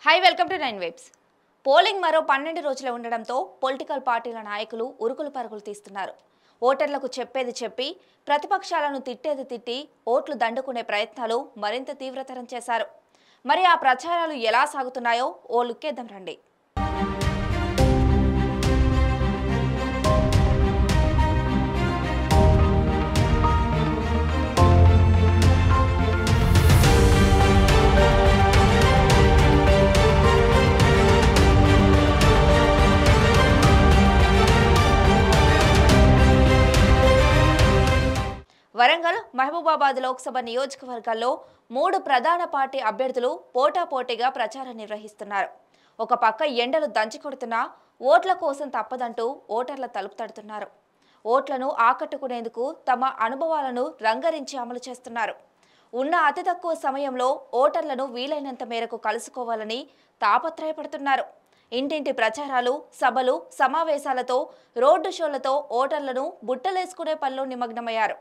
Hi welcome to 9 webs. Polling మరో 12 రోజులు ఉండడంతో పొలిటికల్ పార్టీల నాయకులు ఉరుకులు పరుగులు తీస్తున్నారు. ఓటర్లకు చెప్పేది చెప్పి ప్రతిపక్షాలను తిట్టేది తిట్టి ఓట్లు దండుకునే ప్రయత్నాలు మరింత తీవ్రతరం చేశారు. మరి ఆ ప్రచారాలు ఎలా సాగుతున్నాయో ఓ లుక్కేద్దాం రండి. వరంగల్, మహబూబాబాద్ లోక్సభ నియోజకవర్గాల్లో 3 ప్రధాన పార్టీ అభ్యర్థులు పోటాపోటీగా ప్రచారం నిర్వహిస్తున్నారు. ఒక పక్క ఎండలు దంచికొడుతున్నా ఓట్ల కోసం తప్పదంటూ ఓటర్ల తలుపు తడుతున్నారు. ఓట్లను ఆకట్టుకునేందుకు తమ అనుభవాలను రంగరించి అమలు చేస్తున్నారు. ఉన్న అతి తక్కువ సమయంలో ఓటర్లను వీలైనంత మేరకు కలుసుకోవాలని తాపత్రయపడుతున్నారు. ఇంటింటి ప్రచారాలు, సభలు, సమావేశాలతో, రోడ్డు షోలతో ఓటర్లను బుట్టలేసుకునే పనిలో నిమగ్నమయ్యారు.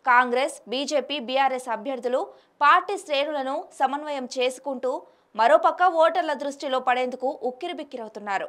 కాంగ్రెస్, బీజేపీ, బీఆర్ఎస్ అభ్యర్థులు పార్టీ శ్రేణులను సమన్వయం చేసుకుంటూ మరోపక్క ఓటర్ల దృష్టిలో పడేందుకు ఉక్కిరిబిక్కిరవుతున్నారు.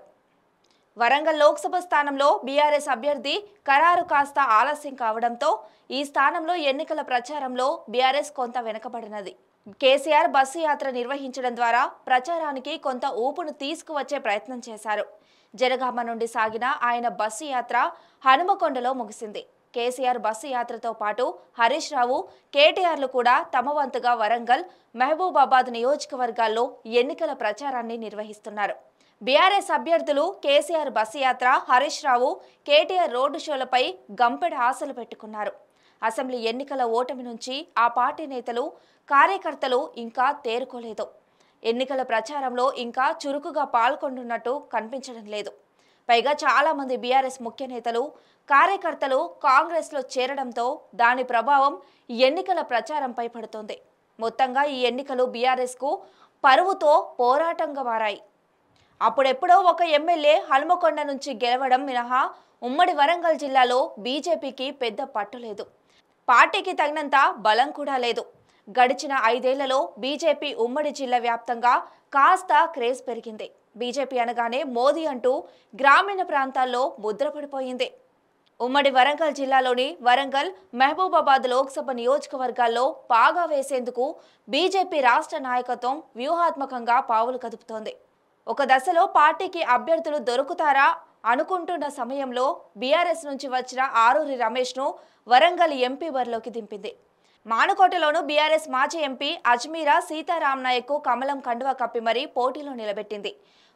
వరంగల్ లోక్సభ స్థానంలో బీఆర్ఎస్ అభ్యర్థి ఖరారు కాస్త ఆలస్యం కావడంతో ఈ స్థానంలో ఎన్నికల ప్రచారంలో బీఆర్ఎస్ కొంత వెనుకబడినది. కేసీఆర్ బస్సు యాత్ర నిర్వహించడం ద్వారా ప్రచారానికి కొంత ఊపును తీసుకువచ్చే ప్రయత్నం చేశారు. జనగామ నుండి సాగిన ఆయన బస్సు యాత్ర హనుమకొండలో ముగిసింది. కేసీఆర్ బస్సు యాత్రతో పాటు హరీష్ రావు, కేటీఆర్లు కూడా తమ వంతుగా వరంగల్, మహబూబాబాద్ నియోజకవర్గాల్లో ఎన్నికల ప్రచారాన్ని నిర్వహిస్తున్నారు. బీఆర్ఎస్ అభ్యర్థులు కేసీఆర్ బస్సు యాత్ర, హరీష్ రావు, కేటీఆర్ రోడ్డు షోలపై గంపెడు ఆశలు పెట్టుకున్నారు. అసెంబ్లీ ఎన్నికల ఓటమి నుంచి ఆ పార్టీ నేతలు, కార్యకర్తలు ఇంకా తేరుకోలేదు. ఎన్నికల ప్రచారంలో ఇంకా చురుకుగా పాల్గొంటున్నట్టు కనిపించడం లేదు. పైగా చాలా మంది బీఆర్ఎస్ ముఖ్య నేతలు, కార్యకర్తలు కాంగ్రెస్లో చేరడంతో దాని ప్రభావం ఎన్నికల ప్రచారంపై పడుతోంది. మొత్తంగా ఈ ఎన్నికలు బీఆర్ఎస్కు పరువుతో పోరాటంగా మారాయి. అప్పుడెప్పుడో ఒక ఎమ్మెల్యే హనుమకొండ నుంచి గెలవడం మినహా ఉమ్మడి వరంగల్ జిల్లాలో బీజేపీకి పెద్ద పట్టు లేదు. పార్టీకి తగినంత బలం కూడా లేదు. గడిచిన 5 ఏళ్లలో బీజేపీ ఉమ్మడి జిల్లా వ్యాప్తంగా కాస్త క్రేజ్ పెరిగింది. బీజేపీ అనగానే మోదీ అంటూ గ్రామీణ ప్రాంతాల్లో ముద్రపడిపోయింది. ఉమ్మడి వరంగల్ జిల్లాలోని వరంగల్, మహబూబాబాద్ లోక్సభ నియోజకవర్గాల్లో పాగా వేసేందుకు బీజేపీ రాష్ట్ర నాయకత్వం వ్యూహాత్మకంగా పావులు కదుపుతోంది. ఒక దశలో పార్టీకి అభ్యర్థులు దొరుకుతారా అనుకుంటున్న సమయంలో బీఆర్ఎస్ నుంచి వచ్చిన ఆరూరి రమేష్ను వరంగల్ ఎంపీ బరిలోకి దింపింది. మానుకోటలోను బీఆర్ఎస్ మాజీ ఎంపీ అజ్మీరా సీతారాంనాయక్ కమలం కండువా కప్పి మరీ పోటీలో నిలబెట్టింది.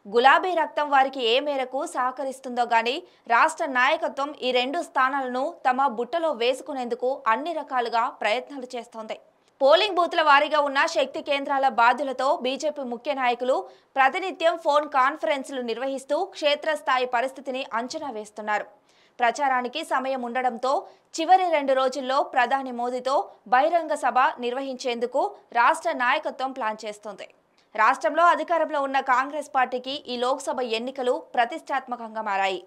గులాబీ రక్తం వారికి ఏ మేరకు సహకరిస్తుందో గానీ రాష్ట్ర నాయకత్వం ఈ 2 స్థానాలను తమ బుట్టలో వేసుకునేందుకు అన్ని రకాలుగా ప్రయత్నాలు చేస్తోంది. పోలింగ్ బూత్ల వారీగా ఉన్న శక్తి కేంద్రాల బాధ్యులతో బీజేపీ ముఖ్య నాయకులు ప్రతినిత్యం ఫోన్ కాన్ఫరెన్సులు నిర్వహిస్తూ క్షేత్రస్థాయి పరిస్థితిని అంచనా వేస్తున్నారు. ప్రచారానికి సమయం ఉండడంతో చివరి 2 రోజుల్లో ప్రధాని మోదీతో బహిరంగ సభ నిర్వహించేందుకు రాష్ట్ర నాయకత్వం ప్లాన్ చేస్తోంది. రాష్ట్రంలో అధికారంలో ఉన్న కాంగ్రెస్ పార్టీకి ఈ లోక్సభ ఎన్నికలు ప్రతిష్టాత్మకంగా మారాయి.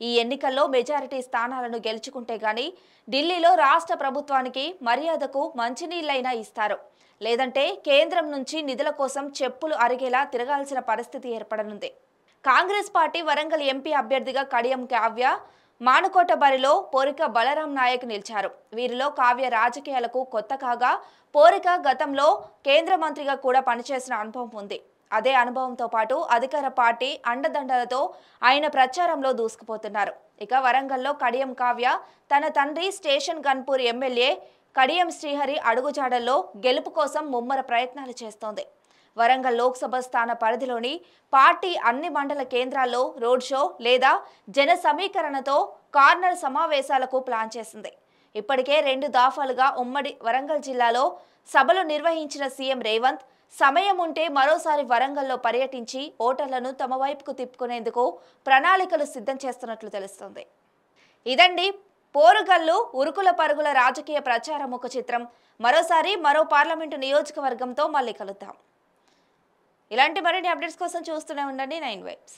ఈ ఎన్నికల్లో మెజారిటీ స్థానాలను గెలుచుకుంటే గానీ ఢిల్లీలో రాష్ట్ర ప్రభుత్వానికి మర్యాదకు మంచినీళ్లైనా ఇస్తారు. లేదంటే కేంద్రం నుంచి నిధుల కోసం చెప్పులు అరిగేలా తిరగాల్సిన పరిస్థితి ఏర్పడనుంది. కాంగ్రెస్ పార్టీ వరంగల్ ఎంపీ అభ్యర్థిగా కడియం కావ్య, మానుకోట బరిలో పోరిక బలరాం నాయక్ నిలిచారు. వీరిలో కావ్య రాజకీయాలకు కొత్త కాగా పోరిక గతంలో కేంద్ర మంత్రిగా కూడా పనిచేసిన అనుభవం ఉంది. అదే అనుభవంతో పాటు అధికార పార్టీ అండదండలతో ఆయన ప్రచారంలో దూసుకుపోతున్నారు. ఇక వరంగల్లో కడియం కావ్య తన తండ్రి స్టేషన్ గన్పూర్ ఎమ్మెల్యే కడియం శ్రీహరి అడుగుజాడల్లో గెలుపు కోసం ముమ్మర ప్రయత్నాలు చేస్తోంది. వరంగల్ లోక్సభ స్థాన పరిధిలోని పార్టీ అన్ని మండల కేంద్రాల్లో రోడ్ షో లేదా జన సమీకరణతో కార్నర్ సమావేశాలకు ప్లాన్ చేసింది. ఇప్పటికే 2 దఫాలుగా ఉమ్మడి వరంగల్ జిల్లాలో సభలు నిర్వహించిన సీఎం రేవంత్ సమయం ఉంటే మరోసారి వరంగల్లో పర్యటించి ఓటర్లను తమ వైపుకు తిప్పుకునేందుకు ప్రణాళికలు సిద్ధం చేస్తున్నట్లు తెలుస్తోంది. ఇదండి పోరుగల్లు ఉరుకుల పరుగుల రాజకీయ ప్రచారం ఒక చిత్రం. మరోసారి మరో పార్లమెంటు నియోజకవర్గంతో మళ్ళీ కలుద్దాం. ఇలాంటి మరిన్ని అప్డేట్స్ కోసం చూస్తూనే ఉండండి 9 వెబ్స్.